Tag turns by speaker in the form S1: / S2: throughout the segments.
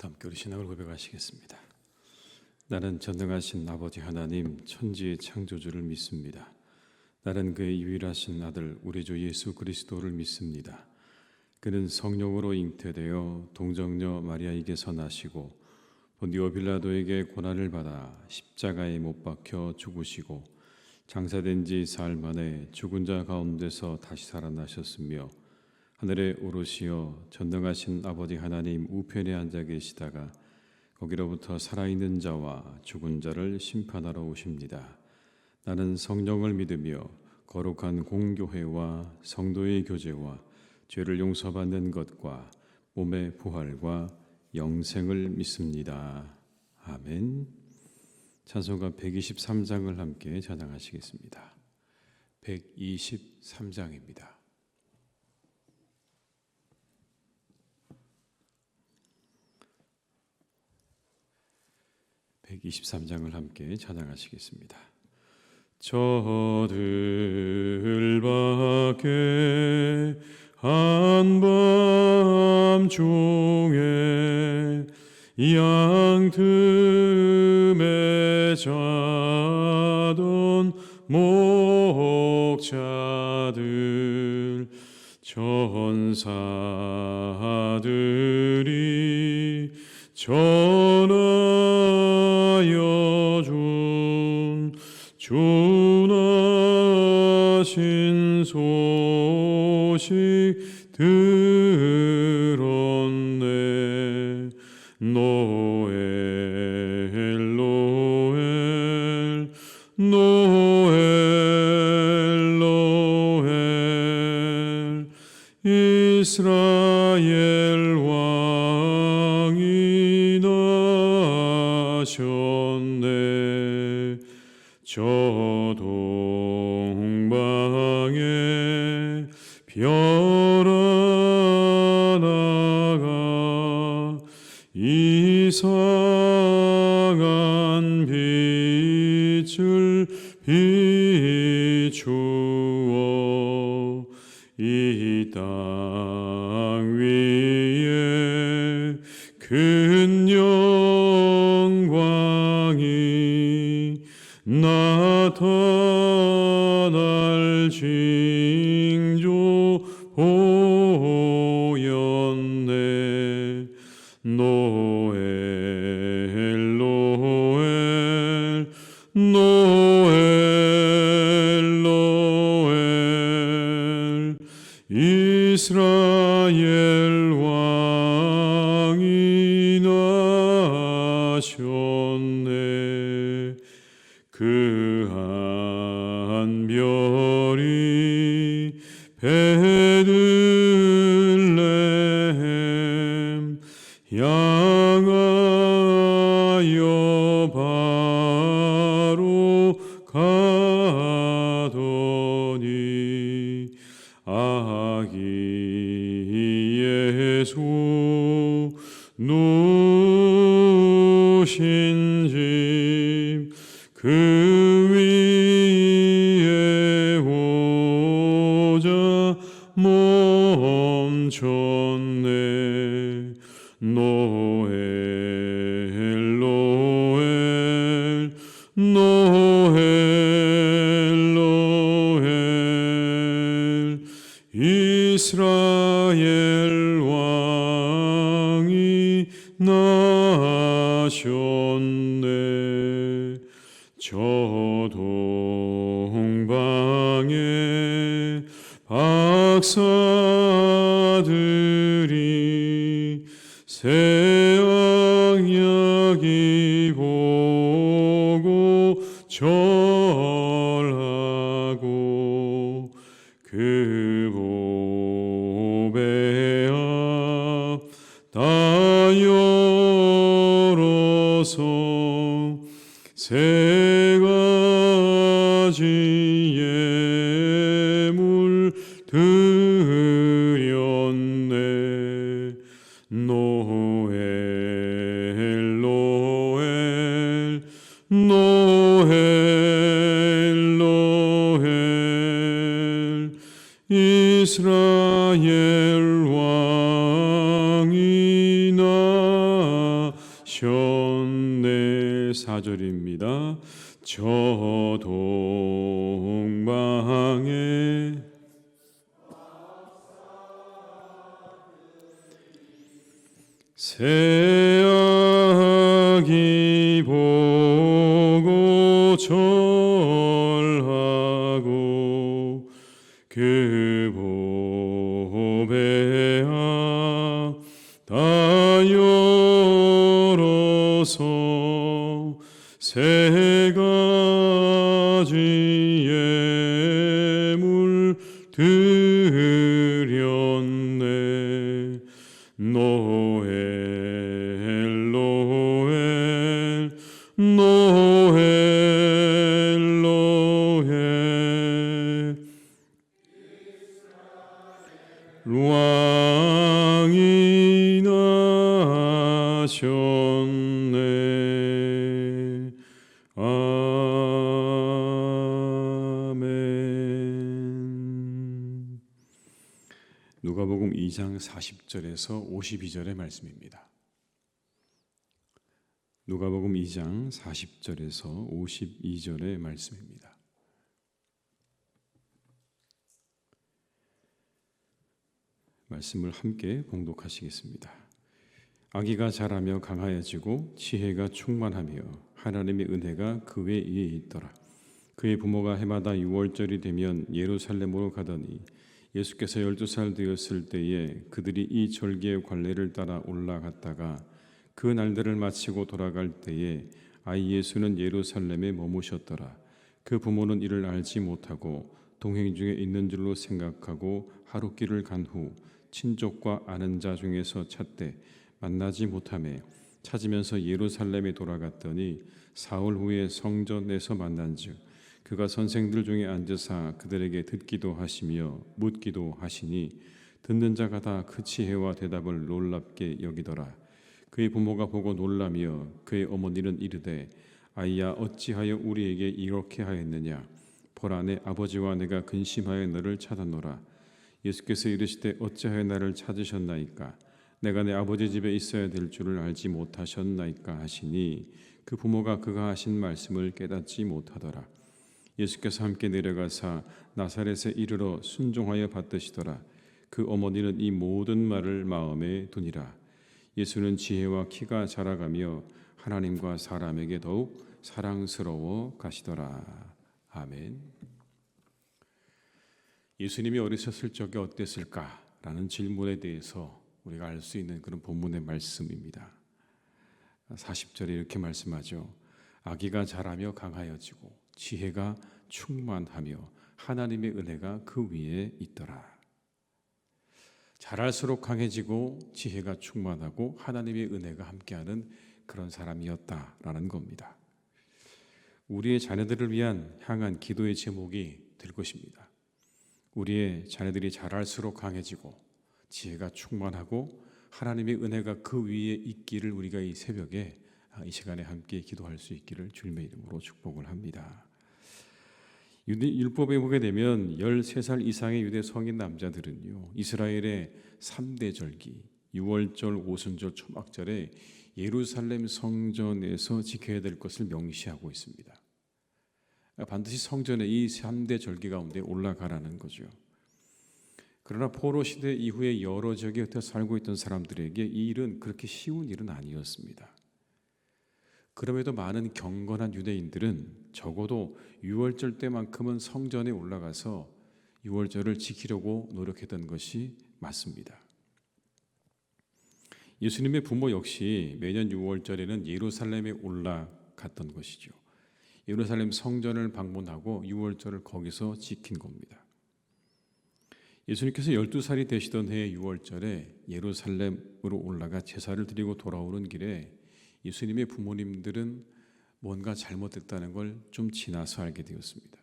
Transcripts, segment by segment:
S1: 함께 우리 신앙을 고백하시겠습니다. 나는 전능하신 아버지 하나님 천지의 창조주를 믿습니다. 나는 그의 유일하신 아들 우리 주 예수 그리스도를 믿습니다. 그는 성령으로 잉태되어 동정녀 마리아에게서 나시고 본디오 빌라도에게 고난을 받아 십자가에 못 박혀 죽으시고 장사된 지 사흘 만에 죽은 자 가운데서 다시 살아나셨으며 하늘에 오르시어 전능하신 아버지 하나님 우편에 앉아 계시다가 거기로부터 살아있는 자와 죽은 자를 심판하러 오십니다. 나는 성령을 믿으며 거룩한 공교회와 성도의 교제와 죄를 용서받는 것과 몸의 부활과 영생을 믿습니다. 아멘. 찬송가 123장을 함께 찬양하시겠습니다. 123장입니다. (123장을) 함께 찬양하시겠습니다. 저들밖에 한밤중에 양틈에 자던 목자들 천사들이 전하여 준 준하신 소식 들었네. 노엘 노엘 노엘 노엘 이스라엘 왕이 나셨네. 저 동방에 별 하나가 이상한 빛을 비추어 이 땅 위에 큰 영광이 나타날 징조 보였네. 노엘 노엘 노엘 노엘 이스라엘 왕이 나셨네. 그 한 별이 베들레헴 향하여 바로 가더니 아기 예수 누신 집 그 위에 오자 멈췄네. 노엘 노엘 노엘 노엘 이스라엘 왕이 나셨네. 저 동방에 박사들이 새 악약이 보고 절하고 그 보배 앞 다 열어서 세 가지 예물 드렸네. 노엘 노엘 노엘 노엘 이스라엘 왕이 나 4절입니다. 저 동방에 새아기 보고 절하고 그 보배야 다 열어서 세 가지의 물 드렸네. 노엘 노엘 노엘 노엘 왕이 나셨네. 아멘. 누가복음 2장 40절에서 52절의 말씀입니다. 누가복음 2장 40절에서 52절의 말씀입니다. 말씀을 함께 봉독하시겠습니다. 아기가 자라며 강하여지고 지혜가 충만하며 하나님의 은혜가 그 위에 있더라. 그의 부모가 해마다 유월절이 되면 예루살렘으로 가더니 예수께서 12살 되었을 때에 그들이 이 절기의 관례를 따라 올라갔다가 그 날들을 마치고 돌아갈 때에 아이 예수는 예루살렘에 머무셨더라. 그 부모는 이를 알지 못하고 동행 중에 있는 줄로 생각하고 하룻길을 간 후 친족과 아는 자 중에서 찾되 만나지 못하매 찾으면서 예루살렘에 돌아갔더니 사흘 후에 성전에서 만난즉 그가 선생들 중에 앉으사 그들에게 듣기도 하시며 묻기도 하시니 듣는 자가 다 그 지혜와 대답을 놀랍게 여기더라. 그의 부모가 보고 놀라며 그의 어머니는 이르되 아이야 어찌하여 우리에게 이렇게 하였느냐. 보라 내 아버지와 내가 근심하여 너를 찾았노라. 예수께서 이르시되 어찌하여 나를 찾으셨나이까. 내가 내 아버지 집에 있어야 될 줄을 알지 못하셨나이까 하시니 그 부모가 그가 하신 말씀을 깨닫지 못하더라. 예수께서 함께 내려가사 나사렛에 이르러 순종하여 받드시더라. 그 어머니는 이 모든 말을 마음에 두니라. 예수는 지혜와 키가 자라가며 하나님과 사람에게 더욱 사랑스러워 가시더라. 아멘. 예수님이 어리셨을 적에 어땠을까라는 질문에 대해서 우리가 알 수 있는 그런 본문의 말씀입니다. 40절에 이렇게 말씀하죠. 아기가 자라며 강하여지고 지혜가 충만하며 하나님의 은혜가 그 위에 있더라. 자랄수록 강해지고 지혜가 충만하고 하나님의 은혜가 함께하는 그런 사람이었다라는 겁니다. 우리의 자녀들을 위한 향한 기도의 제목이 될 것입니다. 우리의 자녀들이 자랄수록 강해지고 지혜가 충만하고 하나님의 은혜가 그 위에 있기를 우리가 이 새벽에 이 시간에 함께 기도할 수 있기를 주님의 이름으로 축복을 합니다. 율법에 보게 되면 13살 이상의 유대 성인 남자들은요, 이스라엘의 3대 절기, 유월절, 오순절, 초막절에 예루살렘 성전에서 지켜야 될 것을 명시하고 있습니다. 반드시 성전에 이 3대 절기 가운데 올라가라는 거죠. 그러나 포로 시대 이후에 여러 지역에 흩어 살고 있던 사람들에게 이 일은 그렇게 쉬운 일은 아니었습니다. 그럼에도 많은 경건한 유대인들은 적어도 유월절 때만큼은 성전에 올라가서 유월절을 지키려고 노력했던 것이 맞습니다. 예수님의 부모 역시 매년 유월절에는 예루살렘에 올라갔던 것이죠. 예루살렘 성전을 방문하고 유월절을 거기서 지킨 겁니다. 예수님께서 12살이 되시던 해의 유월절에 예루살렘으로 올라가 제사를 드리고 돌아오는 길에 예수님의 부모님들은 뭔가 잘못됐다는 걸 좀 지나서 알게 되었습니다.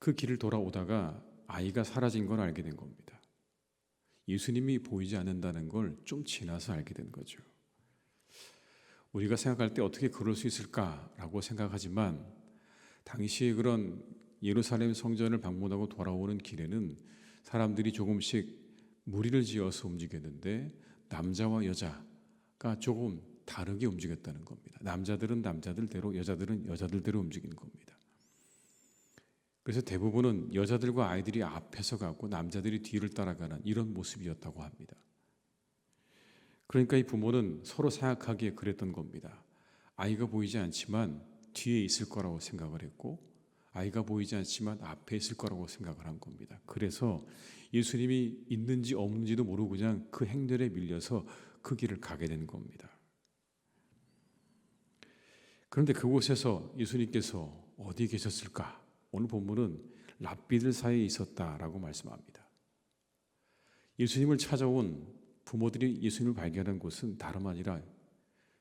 S1: 그 길을 돌아오다가 아이가 사라진 걸 알게 된 겁니다. 예수님이 보이지 않는다는 걸 좀 지나서 알게 된 거죠. 우리가 생각할 때 어떻게 그럴 수 있을까라고 생각하지만 당시에 그런 예루살렘 성전을 방문하고 돌아오는 길에는 사람들이 조금씩 무리를 지어서 움직였는데 남자와 여자가 조금 다르게 움직였다는 겁니다. 남자들은 남자들대로, 여자들은 여자들대로 움직이는 겁니다. 그래서 대부분은 여자들과 아이들이 앞에서 가고 남자들이 뒤를 따라가는 이런 모습이었다고 합니다. 그러니까 이 부모는 서로 생각하기에 그랬던 겁니다. 아이가 보이지 않지만 뒤에 있을 거라고 생각을 했고, 아이가 보이지 않지만 앞에 있을 거라고 생각을 한 겁니다. 그래서 예수님이 있는지 없는지도 모르고 그냥 그 행렬에 밀려서 그 길을 가게 된 겁니다. 그런데 그곳에서 예수님께서 어디 계셨을까? 오늘 본문은 랍비들 사이에 있었다라고 말씀합니다. 예수님을 찾아온 부모들이 예수님을 발견한 곳은 다름 아니라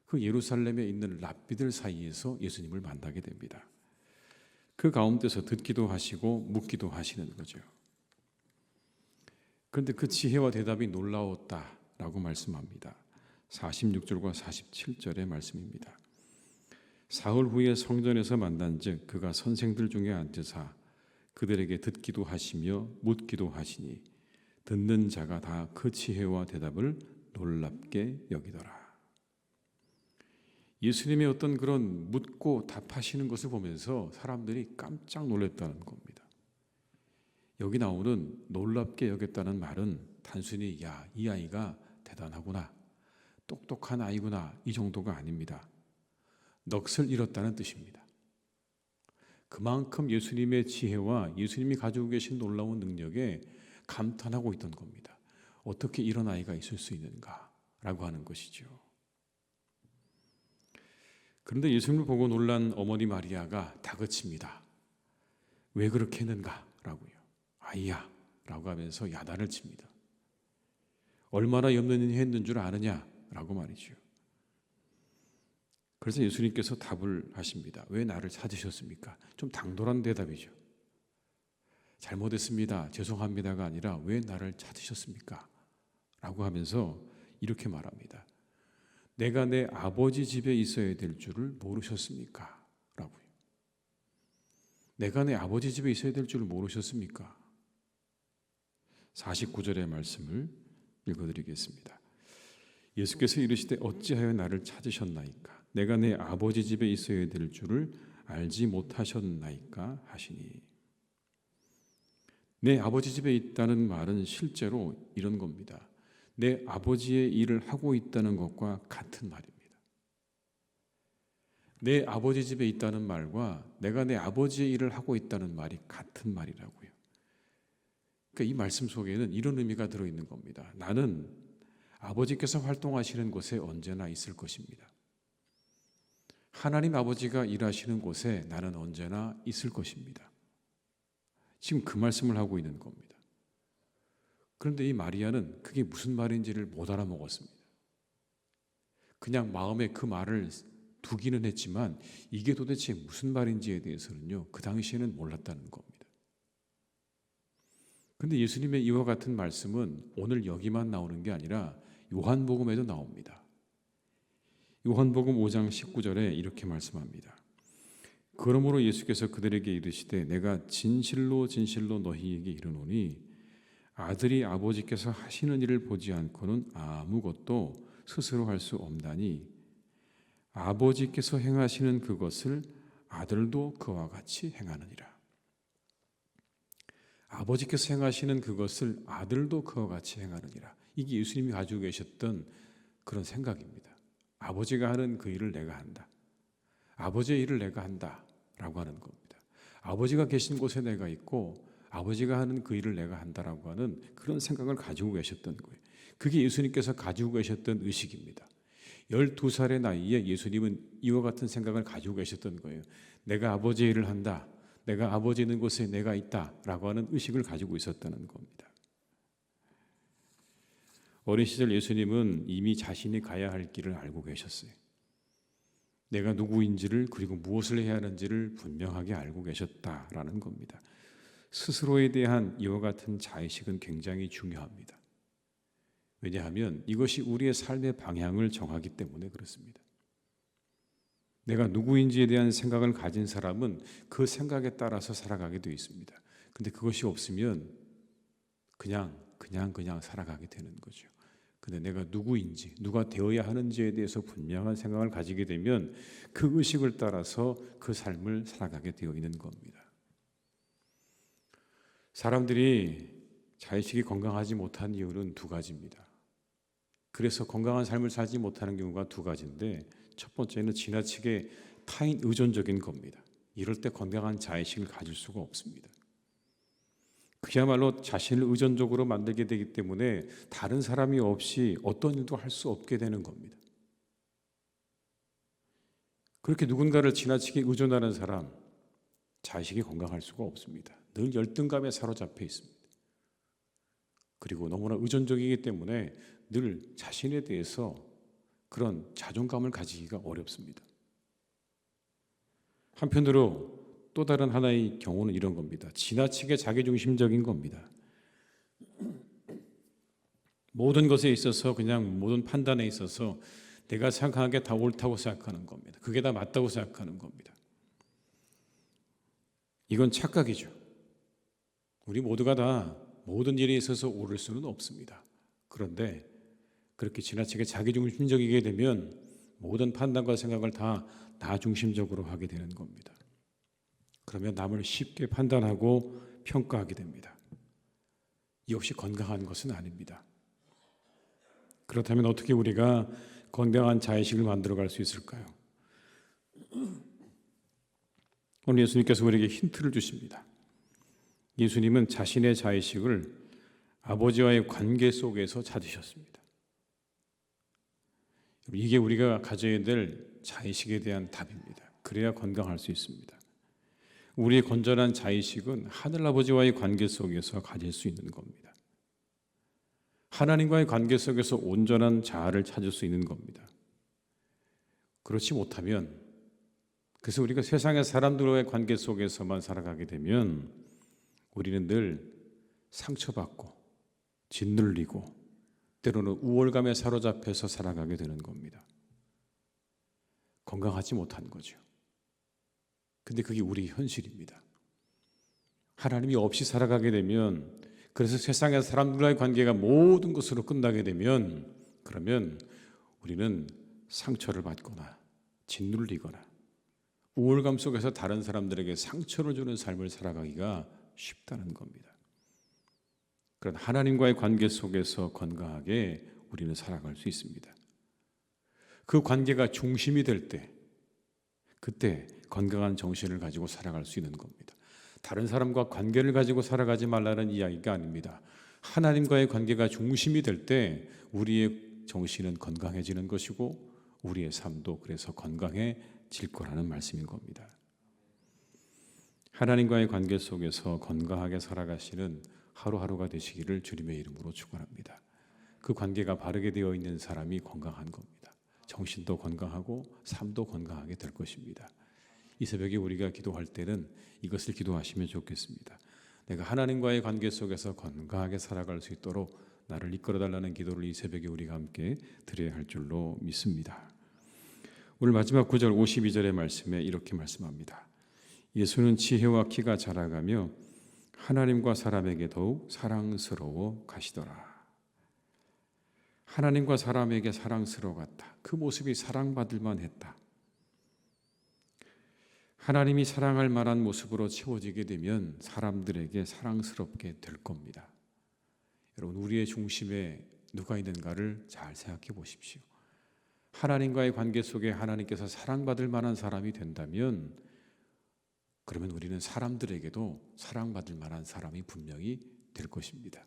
S1: 그 예루살렘에 있는 랍비들 사이에서 예수님을 만나게 됩니다. 그 가운데서 듣기도 하시고 묻기도 하시는 거죠. 그런데 그 지혜와 대답이 놀라웠다라고 말씀합니다. 46절과 47절의 말씀입니다. 사흘 후에 성전에서 만난즉 그가 선생들 중에 앉으사 그들에게 듣기도 하시며 묻기도 하시니 듣는 자가 다 그 지혜와 대답을 놀랍게 여기더라. 예수님의 어떤 그런 묻고 답하시는 것을 보면서 사람들이 깜짝 놀랐다는 겁니다. 여기 나오는 놀랍게 여겼다는 말은 단순히 야, 이 아이가 대단하구나, 똑똑한 아이구나 이 정도가 아닙니다. 넋을 잃었다는 뜻입니다. 그만큼 예수님의 지혜와 예수님이 가지고 계신 놀라운 능력에 감탄하고 있던 겁니다. 어떻게 이런 아이가 있을 수 있는가라고 하는 것이죠. 그런데 예수님을 보고 놀란 어머니 마리아가 다그칩니다. 왜 그렇게 했는가라고요. 아이야 라고 하면서 야단을 칩니다. 얼마나 없는 일 했는 줄 아느냐라고 말이죠. 그래서 예수님께서 답을 하십니다. 왜 나를 찾으셨습니까? 좀 당돌한 대답이죠. 잘못했습니다, 죄송합니다가 아니라 왜 나를 찾으셨습니까? 라고 하면서 이렇게 말합니다. 내가 내 아버지 집에 있어야 될 줄을 모르셨습니까? 라고요. 내가 내 아버지 집에 있어야 될 줄을 모르셨습니까? 49절의 말씀을 읽어드리겠습니다. 예수께서 이르시되 어찌하여 나를 찾으셨나이까? 내가 내 아버지 집에 있어야 될 줄을 알지 못하셨나이까? 하시니. 내 아버지 집에 있다는 말은 실제로 이런 겁니다. 내 아버지의 일을 하고 있다는 것과 같은 말입니다. 내 아버지 집에 있다는 말과 내가 내 아버지의 일을 하고 있다는 말이 같은 말이라고요. 그러니까 이 말씀 속에는 이런 의미가 들어있는 겁니다. 나는 아버지께서 활동하시는 곳에 언제나 있을 것입니다. 하나님 아버지가 일하시는 곳에 나는 언제나 있을 것입니다. 지금 그 말씀을 하고 있는 겁니다. 그런데 이 마리아는 그게 무슨 말인지를 못 알아먹었습니다. 그냥 마음에 그 말을 두기는 했지만 이게 도대체 무슨 말인지에 대해서는요, 그 당시에는 몰랐다는 겁니다. 그런데 예수님의 이와 같은 말씀은 오늘 여기만 나오는 게 아니라 요한복음에도 나옵니다. 요한복음 5장 19절에 이렇게 말씀합니다. 그러므로 예수께서 그들에게 이르시되 내가 진실로 진실로 너희에게 이르노니 아들이 아버지께서 하시는 일을 보지 않고는 아무것도 스스로 할 수 없나니 아버지께서 행하시는 그것을 아들도 그와 같이 행하느니라. 아버지께서 행하시는 그것을 아들도 그와 같이 행하느니라. 이게 예수님이 가지고 계셨던 그런 생각입니다. 아버지가 하는 그 일을 내가 한다. 아버지의 일을 내가 한다라고 하는 겁니다. 아버지가 계신 곳에 내가 있고 아버지가 하는 그 일을 내가 한다라고 하는 그런 생각을 가지고 계셨던 거예요. 그게 예수님께서 가지고 계셨던 의식입니다. 12살의 나이에 예수님은 이와 같은 생각을 가지고 계셨던 거예요. 내가 아버지의 일을 한다. 내가 아버지 있는 곳에 내가 있다라고 하는 의식을 가지고 있었다는 겁니다. 어린 시절 예수님은 이미 자신이 가야 할 길을 알고 계셨어요. 내가 누구인지를 그리고 무엇을 해야 하는지를 분명하게 알고 계셨다라는 겁니다. 스스로에 대한 이와 같은 자의식은 굉장히 중요합니다. 왜냐하면 이것이 우리의 삶의 방향을 정하기 때문에 그렇습니다. 내가 누구인지에 대한 생각을 가진 사람은 그 생각에 따라서 살아가게 되어 있습니다. 근데 그것이 없으면 그냥 살아가게 되는 거죠. 근데 내가 누구인지, 누가 되어야 하는지에 대해서 분명한 생각을 가지게 되면 그 의식을 따라서 그 삶을 살아가게 되어 있는 겁니다. 사람들이 자의식이 건강하지 못한 이유는 두 가지입니다. 그래서 건강한 삶을 살지 못하는 경우가 두 가지인데, 첫 번째는 지나치게 타인 의존적인 겁니다. 이럴 때 건강한 자의식을 가질 수가 없습니다. 그야말로 자신을 의존적으로 만들게 되기 때문에 다른 사람이 없이 어떤 일도 할 수 없게 되는 겁니다. 그렇게 누군가를 지나치게 의존하는 사람, 자의식이 건강할 수가 없습니다. 늘 열등감에 사로잡혀 있습니다. 그리고 너무나 의존적이기 때문에 늘 자신에 대해서 그런 자존감을 가지기가 어렵습니다. 한편으로 또 다른 하나의 경우는 이런 겁니다. 지나치게 자기중심적인 겁니다. 모든 것에 있어서, 그냥 모든 판단에 있어서 내가 생각하기에 다 옳다고 생각하는 겁니다. 그게 다 맞다고 생각하는 겁니다. 이건 착각이죠. 우리 모두가 다 모든 일에 있어서 옳을 수는 없습니다. 그런데 그렇게 지나치게 자기중심적이게 되면 모든 판단과 생각을 다 나 중심적으로 하게 되는 겁니다. 그러면 남을 쉽게 판단하고 평가하게 됩니다. 이것이 건강한 것은 아닙니다. 그렇다면 어떻게 우리가 건강한 자의식을 만들어갈 수 있을까요? 오늘 예수님께서 우리에게 힌트를 주십니다. 예수님은 자신의 자의식을 아버지와의 관계 속에서 찾으셨습니다. 이게 우리가 가져야 될 자의식에 대한 답입니다. 그래야 건강할 수 있습니다. 우리의 건전한 자의식은 하늘아버지와의 관계 속에서 가질 수 있는 겁니다. 하나님과의 관계 속에서 온전한 자아를 찾을 수 있는 겁니다. 그렇지 못하면, 그래서 우리가 세상의 사람들과의 관계 속에서만 살아가게 되면 우리는 늘 상처받고 짓눌리고 때로는 우월감에 사로잡혀서 살아가게 되는 겁니다. 건강하지 못한 거죠. 근데 그게 우리 현실입니다. 하나님이 없이 살아가게 되면, 그래서 세상의 사람들과의 관계가 모든 것으로 끝나게 되면, 그러면 우리는 상처를 받거나 짓눌리거나 우월감 속에서 다른 사람들에게 상처를 주는 삶을 살아가기가 쉽다는 겁니다. 그런 하나님과의 관계 속에서 건강하게 우리는 살아갈 수 있습니다. 그 관계가 중심이 될 때, 그때 건강한 정신을 가지고 살아갈 수 있는 겁니다. 다른 사람과 관계를 가지고 살아가지 말라는 이야기가 아닙니다. 하나님과의 관계가 중심이 될 때 우리의 정신은 건강해지는 것이고 우리의 삶도 그래서 건강해질 거라는 말씀인 겁니다. 하나님과의 관계 속에서 건강하게 살아가시는 하루하루가 되시기를 주님의 이름으로 축원합니다. 그 관계가 바르게 되어 있는 사람이 건강한 겁니다. 정신도 건강하고 삶도 건강하게 될 것입니다. 이 새벽에 우리가 기도할 때는 이것을 기도하시면 좋겠습니다. 내가 하나님과의 관계 속에서 건강하게 살아갈 수 있도록 나를 이끌어달라는 기도를 이 새벽에 우리가 함께 드려야 할 줄로 믿습니다. 오늘 마지막 9절 52절의 말씀에 이렇게 말씀합니다. 예수는 지혜와 키가 자라가며 하나님과 사람에게 더욱 사랑스러워 가시더라. 하나님과 사람에게 사랑스러웠다. 그 모습이 사랑받을 만했다. 하나님이 사랑할 만한 모습으로 채워지게 되면 사람들에게 사랑스럽게 될 겁니다. 여러분, 우리의 중심에 누가 있는가를 잘 생각해 보십시오. 하나님과의 관계 속에 하나님께서 사랑받을 만한 사람이 된다면, 그러면 우리는 사람들에게도 사랑받을 만한 사람이 분명히 될 것입니다.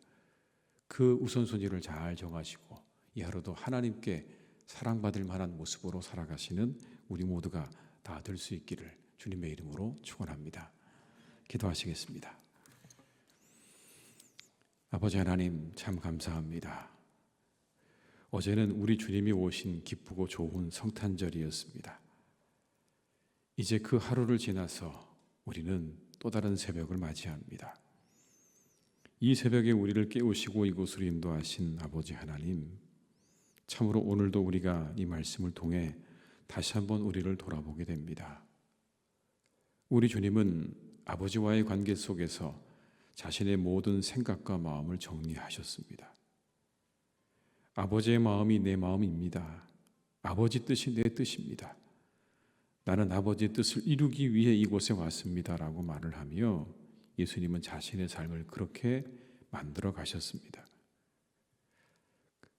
S1: 그 우선순위를 잘 정하시고 이 하루도 하나님께 사랑받을 만한 모습으로 살아가시는 우리 모두가 다 될 수 있기를 주님의 이름으로 축원합니다. 기도하시겠습니다. 아버지 하나님, 참 감사합니다. 어제는 우리 주님이 오신 기쁘고 좋은 성탄절이었습니다. 이제 그 하루를 지나서 우리는 또 다른 새벽을 맞이합니다. 이 새벽에 우리를 깨우시고 이곳으로 인도하신 아버지 하나님, 참으로 오늘도 우리가 이 말씀을 통해 다시 한번 우리를 돌아보게 됩니다. 우리 주님은 아버지와의 관계 속에서 자신의 모든 생각과 마음을 정리하셨습니다. 아버지의 마음이 내 마음입니다. 아버지 뜻이 내 뜻입니다. 나는 아버지의 뜻을 이루기 위해 이곳에 왔습니다라고 말을 하며 예수님은 자신의 삶을 그렇게 만들어 가셨습니다.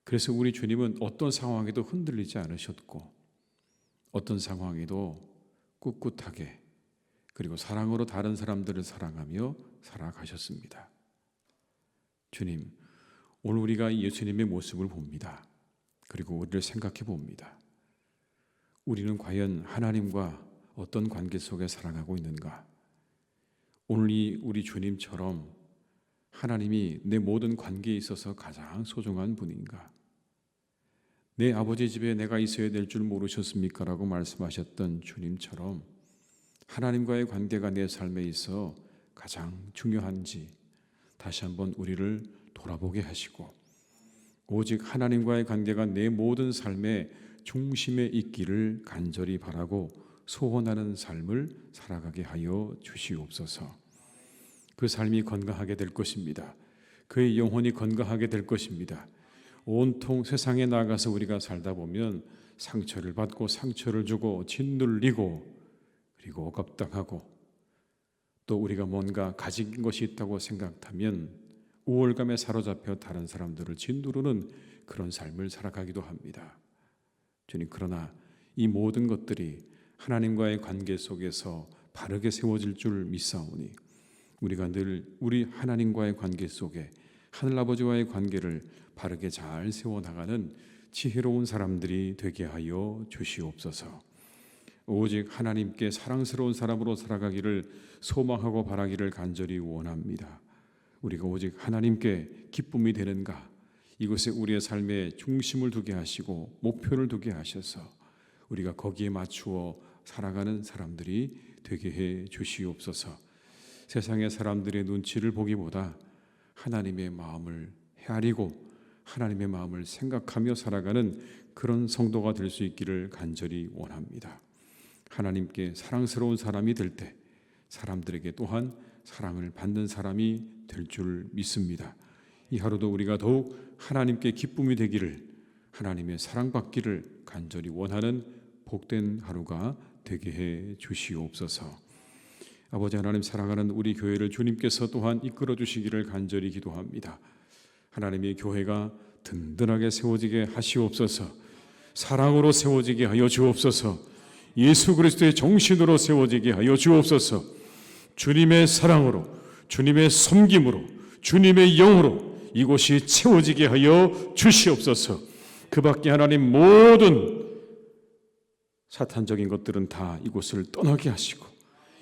S1: 그래서 우리 주님은 어떤 상황에도 흔들리지 않으셨고 어떤 상황에도 꿋꿋하게 그리고 사랑으로 다른 사람들을 사랑하며 살아가셨습니다. 주님, 오늘 우리가 예수님의 모습을 봅니다. 그리고 우리를 생각해 봅니다. 우리는 과연 하나님과 어떤 관계 속에 살아가고 있는가? 오늘 우리 주님처럼 하나님이 내 모든 관계에 있어서 가장 소중한 분인가? 내 아버지 집에 내가 있어야 될 줄 모르셨습니까? 라고 말씀하셨던 주님처럼 하나님과의 관계가 내 삶에 있어 가장 중요한지 다시 한번 우리를 돌아보게 하시고 오직 하나님과의 관계가 내 모든 삶의 중심에 있기를 간절히 바라고 소원하는 삶을 살아가게 하여 주시옵소서. 그 삶이 건강하게 될 것입니다. 그의 영혼이 건강하게 될 것입니다. 온통 세상에 나가서 우리가 살다 보면 상처를 받고 상처를 주고 짓눌리고 그리고 억압당하고 또 우리가 뭔가 가진 것이 있다고 생각하면 우월감에 사로잡혀 다른 사람들을 짓누르는 그런 삶을 살아가기도 합니다. 주님, 그러나 이 모든 것들이 하나님과의 관계 속에서 바르게 세워질 줄 믿사오니 우리가 늘 우리 하나님과의 관계 속에 하늘아버지와의 관계를 바르게 잘 세워나가는 지혜로운 사람들이 되게 하여 주시옵소서. 오직 하나님께 사랑스러운 사람으로 살아가기를 소망하고 바라기를 간절히 원합니다. 우리가 오직 하나님께 기쁨이 되는가? 이곳에 우리의 삶의 중심을 두게 하시고 목표를 두게 하셔서 우리가 거기에 맞추어 살아가는 사람들이 되게 해 주시옵소서. 세상의 사람들의 눈치를 보기보다 하나님의 마음을 헤아리고 하나님의 마음을 생각하며 살아가는 그런 성도가 될 수 있기를 간절히 원합니다. 하나님께 사랑스러운 사람이 될 때 사람들에게 또한 사랑을 받는 사람이 될 줄 믿습니다. 이 하루도 우리가 더욱 하나님께 기쁨이 되기를 하나님의 사랑받기를 간절히 원하는 복된 하루가 되게 해 주시옵소서. 아버지 하나님, 사랑하는 우리 교회를 주님께서 또한 이끌어 주시기를 간절히 기도합니다. 하나님의 교회가 든든하게 세워지게 하시옵소서. 사랑으로 세워지게 하여 주옵소서. 예수 그리스도의 정신으로 세워지게 하여 주옵소서. 주님의 사랑으로, 주님의 섬김으로, 주님의 영으로 이곳이 채워지게 하여 주시옵소서. 그 밖에 하나님 모든 사탄적인 것들은 다 이곳을 떠나게 하시고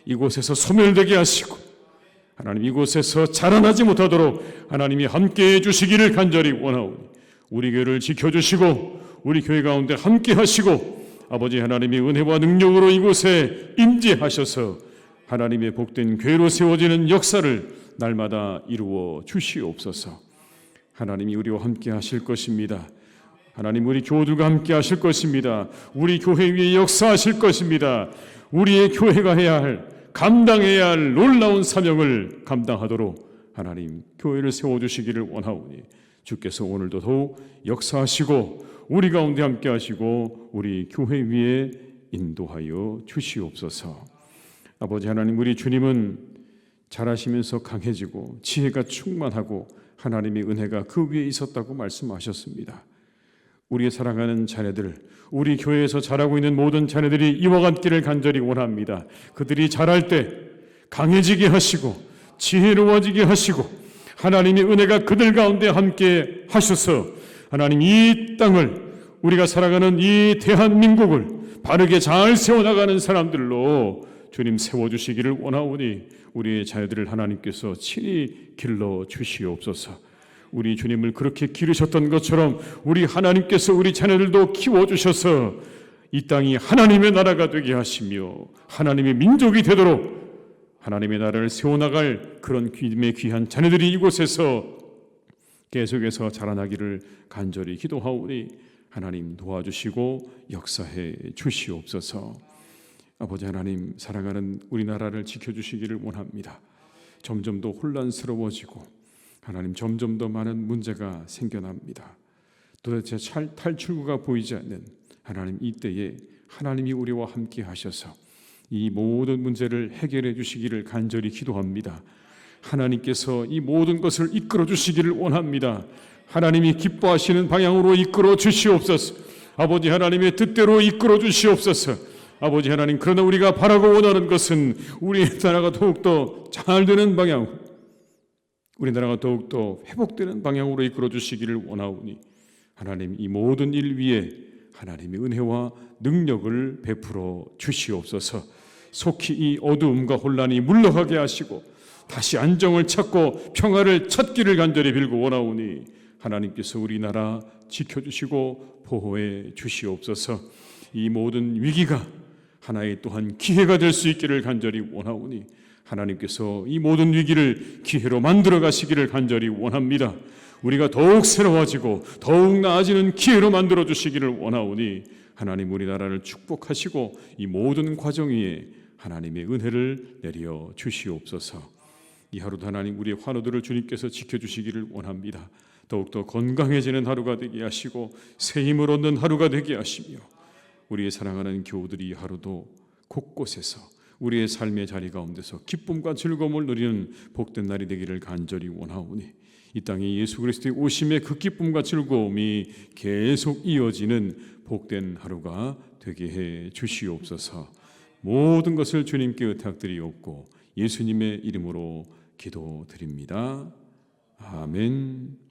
S1: 이곳에서 소멸되게 하시고 하나님 이곳에서 자라나지 못하도록 하나님이 함께해 주시기를 간절히 원하오니 우리 교회를 지켜주시고 우리 교회 가운데 함께 하시고 아버지 하나님의 은혜와 능력으로 이곳에 임재하셔서 하나님의 복된 교회로 세워지는 역사를 날마다 이루어 주시옵소서. 하나님이 우리와 함께 하실 것입니다. 하나님 우리 교우들과 함께 하실 것입니다. 우리 교회 위에 역사하실 것입니다. 우리의 교회가 해야 할 감당해야 할 놀라운 사명을 감당하도록 하나님 교회를 세워주시기를 원하오니 주께서 오늘도 더욱 역사하시고 우리 가운데 함께 하시고 우리 교회 위에 인도하여 주시옵소서. 아버지 하나님, 우리 주님은 잘하시면서 강해지고 지혜가 충만하고 하나님의 은혜가 그 위에 있었다고 말씀하셨습니다. 우리의 사랑하는 자녀들, 우리 교회에서 자라고 있는 모든 자녀들이 이와 같기를 간절히 원합니다. 그들이 자랄 때 강해지게 하시고 지혜로워지게 하시고 하나님의 은혜가 그들 가운데 함께 하셔서 하나님 이 땅을 우리가 살아가는 이 대한민국을 바르게 잘 세워나가는 사람들로 주님 세워주시기를 원하오니 우리의 자녀들을 하나님께서 친히 길러 주시옵소서. 우리 주님을 그렇게 기르셨던 것처럼 우리 하나님께서 우리 자녀들도 키워주셔서 이 땅이 하나님의 나라가 되게 하시며 하나님의 민족이 되도록 하나님의 나라를 세워나갈 그런 믿음의 귀한 자녀들이 이곳에서 계속해서 자라나기를 간절히 기도하오니 하나님 도와주시고 역사해 주시옵소서. 아버지 하나님, 사랑하는 우리나라를 지켜주시기를 원합니다. 점점 더 혼란스러워지고 하나님 점점 더 많은 문제가 생겨납니다. 도대체 탈출구가 보이지 않는 하나님, 이때에 하나님이 우리와 함께 하셔서 이 모든 문제를 해결해 주시기를 간절히 기도합니다. 하나님께서 이 모든 것을 이끌어 주시기를 원합니다. 하나님이 기뻐하시는 방향으로 이끌어 주시옵소서. 아버지 하나님의 뜻대로 이끌어 주시옵소서. 아버지 하나님, 그러나 우리가 바라고 원하는 것은 우리나라가 더욱더 잘 되는 방향, 우리나라가 더욱더 회복되는 방향으로 이끌어 주시기를 원하오니 하나님, 이 모든 일 위에 하나님의 은혜와 능력을 베풀어 주시옵소서. 속히 이 어두움과 혼란이 물러가게 하시고 다시 안정을 찾고 평화를 찾기를 간절히 빌고 원하오니 하나님께서 우리나라 지켜주시고 보호해 주시옵소서. 이 모든 위기가 하나의 또한 기회가 될 수 있기를 간절히 원하오니 하나님께서 이 모든 위기를 기회로 만들어 가시기를 간절히 원합니다. 우리가 더욱 새로워지고 더욱 나아지는 기회로 만들어 주시기를 원하오니 하나님, 우리나라를 축복하시고 이 모든 과정 위에 하나님의 은혜를 내려 주시옵소서. 이 하루도 하나님, 우리의 환우들을 주님께서 지켜주시기를 원합니다. 더욱더 건강해지는 하루가 되게 하시고 새 힘을 얻는 하루가 되게 하시며 우리의 사랑하는 교우들이 하루도 곳곳에서 우리의 삶의 자리 가운데서 기쁨과 즐거움을 누리는 복된 날이 되기를 간절히 원하오니 이 땅에 예수 그리스도의 오심의 그 기쁨과 즐거움이 계속 이어지는 복된 하루가 되게 해 주시옵소서. 모든 것을 주님께 의탁드리옵고 예수님의 이름으로 기도드립니다. 아멘.